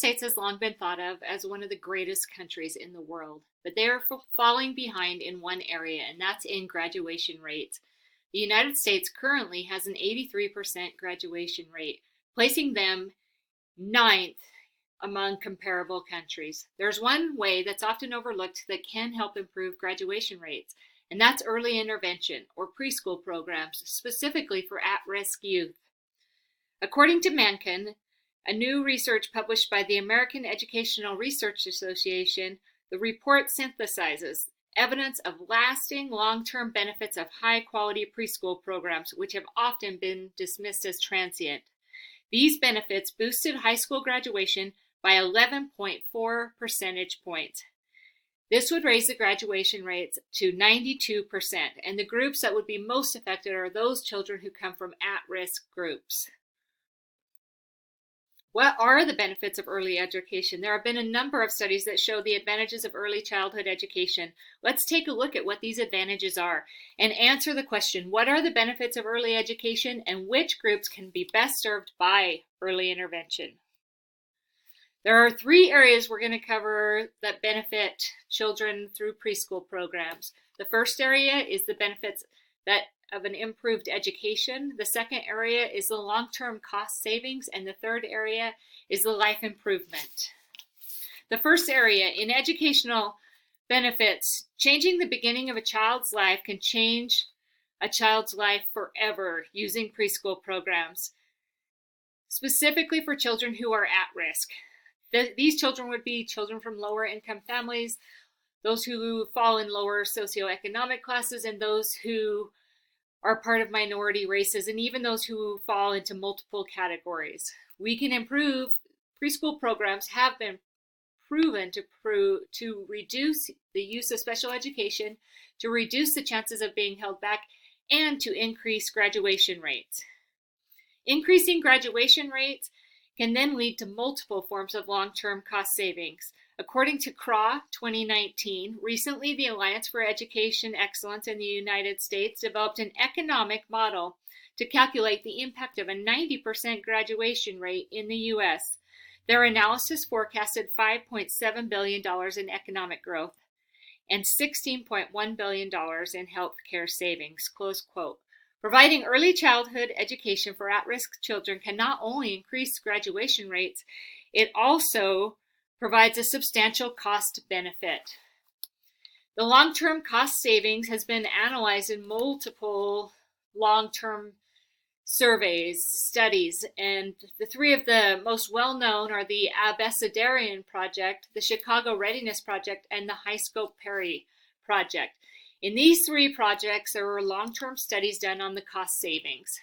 States has long been thought of as one of the greatest countries in the world, but they are falling behind in one area, and that's in graduation rates. The United States currently has an 83% graduation rate, placing them ninth among comparable countries. There's one way that's often overlooked that can help improve graduation rates, and that's early intervention or preschool programs, specifically for at-risk youth. According to Mankin, a new research published by the American Educational Research Association, the report synthesizes evidence of lasting long-term benefits of high-quality preschool programs, which have often been dismissed as transient. These benefits boosted high school graduation by 11.4 percentage points. This would raise the graduation rates to 92%, and the groups that would be most affected are those children who come from at-risk groups. What are the benefits of early education? There have been a number of studies that show the advantages of early childhood education. Let's take a look at what these advantages are and answer the question, what are the benefits of early education and which groups can be best served by early intervention? There are three areas we're going to cover that benefit children through preschool programs. The first area is the benefits of an improved education. The second area is the long-term cost savings, and the third area is the life improvement. The first area, in educational benefits, changing the beginning of a child's life can change a child's life forever using preschool programs, specifically for children who are at risk. These children would be children from lower income families, those who fall in lower socioeconomic classes, and those who are part of minority races, and even those who fall into multiple categories. We can improve. Preschool programs have been proven to reduce the use of special education, to reduce the chances of being held back, and to increase graduation rates. Increasing graduation rates can then lead to multiple forms of long-term cost savings. According to CRAW 2019, recently the Alliance for Education Excellence in the United States developed an economic model to calculate the impact of a 90% graduation rate in the U.S. Their analysis forecasted $5.7 billion in economic growth and $16.1 billion in healthcare savings, close quote. Providing early childhood education for at-risk children can not only increase graduation rates, it also provides a substantial cost benefit. The long-term cost savings has been analyzed in multiple long-term surveys, studies, and the three of the most well-known are the Abecedarian Project, the Chicago Readiness Project, and the HighScope-Perry Project. In these three projects, there were long-term studies done on the cost savings.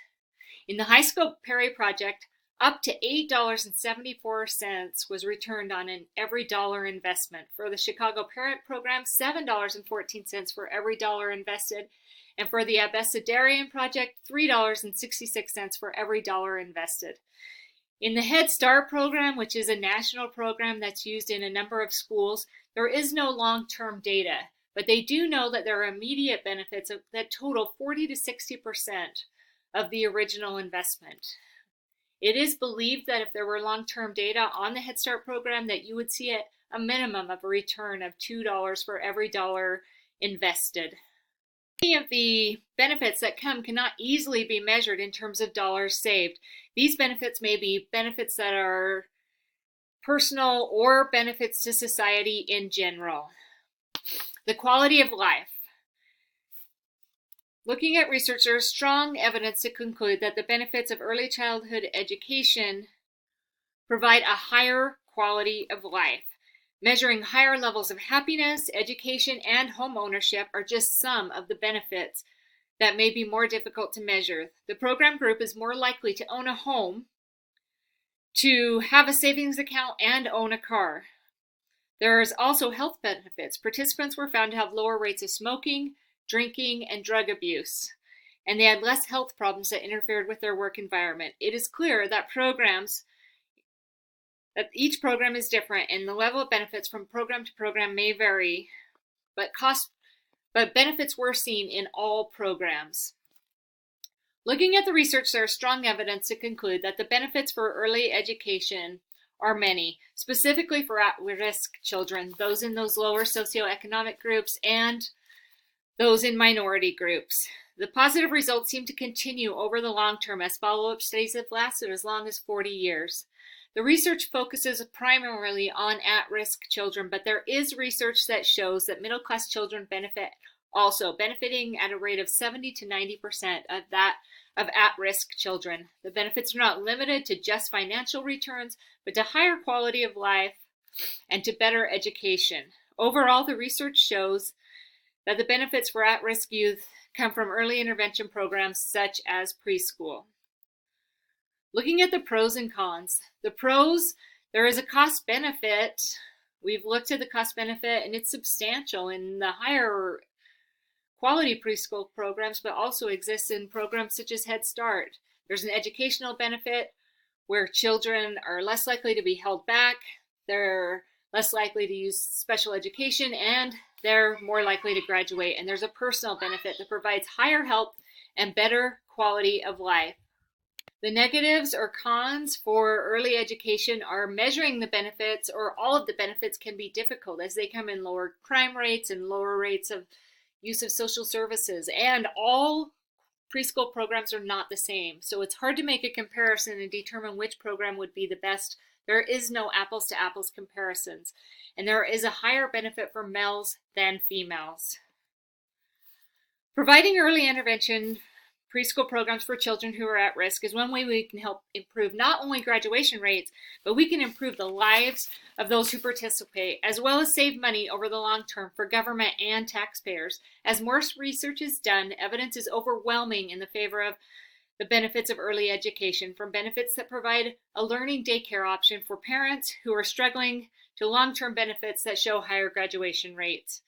In the HighScope-Perry Project, up to $8.74 was returned on every dollar investment. For the Chicago Parent Program, $7.14 for every dollar invested. And for the Abecedarian Project, $3.66 for every dollar invested. In the Head Start program, which is a national program that's used in a number of schools, there is no long-term data, but they do know that there are immediate benefits that total 40 to 60% of the original investment. It is believed that if there were long-term data on the Head Start program, that you would see a minimum of a return of $2 for every dollar invested. Many of the benefits that come cannot easily be measured in terms of dollars saved. These benefits may be benefits that are personal or benefits to society in general. The quality of life. Looking at research, there is strong evidence to conclude that the benefits of early childhood education provide a higher quality of life. Measuring higher levels of happiness, education, and home ownership are just some of the benefits that may be more difficult to measure. The program group is more likely to own a home, to have a savings account, and own a car. There is also health benefits. Participants were found to have lower rates of smoking, drinking, and drug abuse, and they had less health problems that interfered with their work environment. It is clear that each program is different, and the level of benefits from program to program may vary, but benefits were seen in all programs. Looking at the research, there is strong evidence to conclude that the benefits for early education are many, specifically for at-risk children, those in those lower socioeconomic groups and those in minority groups. The positive results seem to continue over the long term as follow-up studies have lasted as long as 40 years. The research focuses primarily on at-risk children, but there is research that shows that middle-class children benefit also, benefiting at a rate of 70 to 90% of at-risk children. The benefits are not limited to just financial returns, but to higher quality of life and to better education. Overall, the research shows that the benefits for at-risk youth come from early intervention programs such as preschool. Looking at the pros and cons. The pros, there is a cost benefit. We've looked at the cost benefit and it's substantial in the higher quality preschool programs, but also exists in programs such as Head Start. There's an educational benefit where children are less likely to be held back, they're less likely to use special education, and they're more likely to graduate. And there's a personal benefit that provides higher help and better quality of life. The negatives or cons for early education are measuring the benefits, or all of the benefits can be difficult as they come in lower crime rates and lower rates of use of social services, and all preschool programs are not the same. So it's hard to make a comparison and determine which program would be the best. There is no apples to apples comparisons, and there is a higher benefit for males than females. Providing early intervention preschool programs for children who are at risk is one way we can help improve not only graduation rates, but we can improve the lives of those who participate, as well as save money over the long term for government and taxpayers. As more research is done, evidence is overwhelming in the favor of the benefits of early education, from benefits that provide a learning daycare option for parents who are struggling to long-term benefits that show higher graduation rates,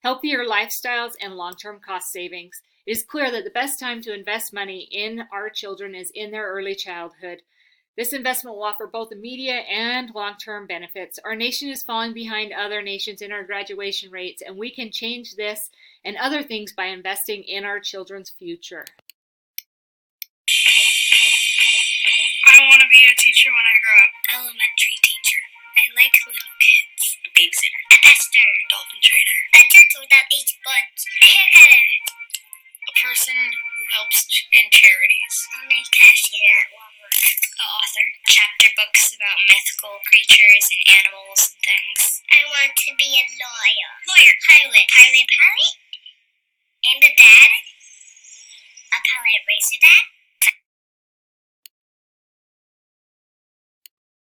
healthier lifestyles, and long-term cost savings. It is clear that the best time to invest money in our children is in their early childhood. This investment will offer both immediate and long-term benefits. Our nation is falling behind other nations in our graduation rates, and we can change this and other things by investing in our children's future. I want to be a teacher when I grow up. Elementary teacher. I like little kids. A babysitter. A pastor. Dolphin trainer. A turtle that eats bugs. A hair cutter. A person who helps in charities. I'm a cashier at Walmart. An author. Chapter books about mythical creatures and animals and things. I want to be a lawyer. Lawyer. Pilot. Pilot. And a dad.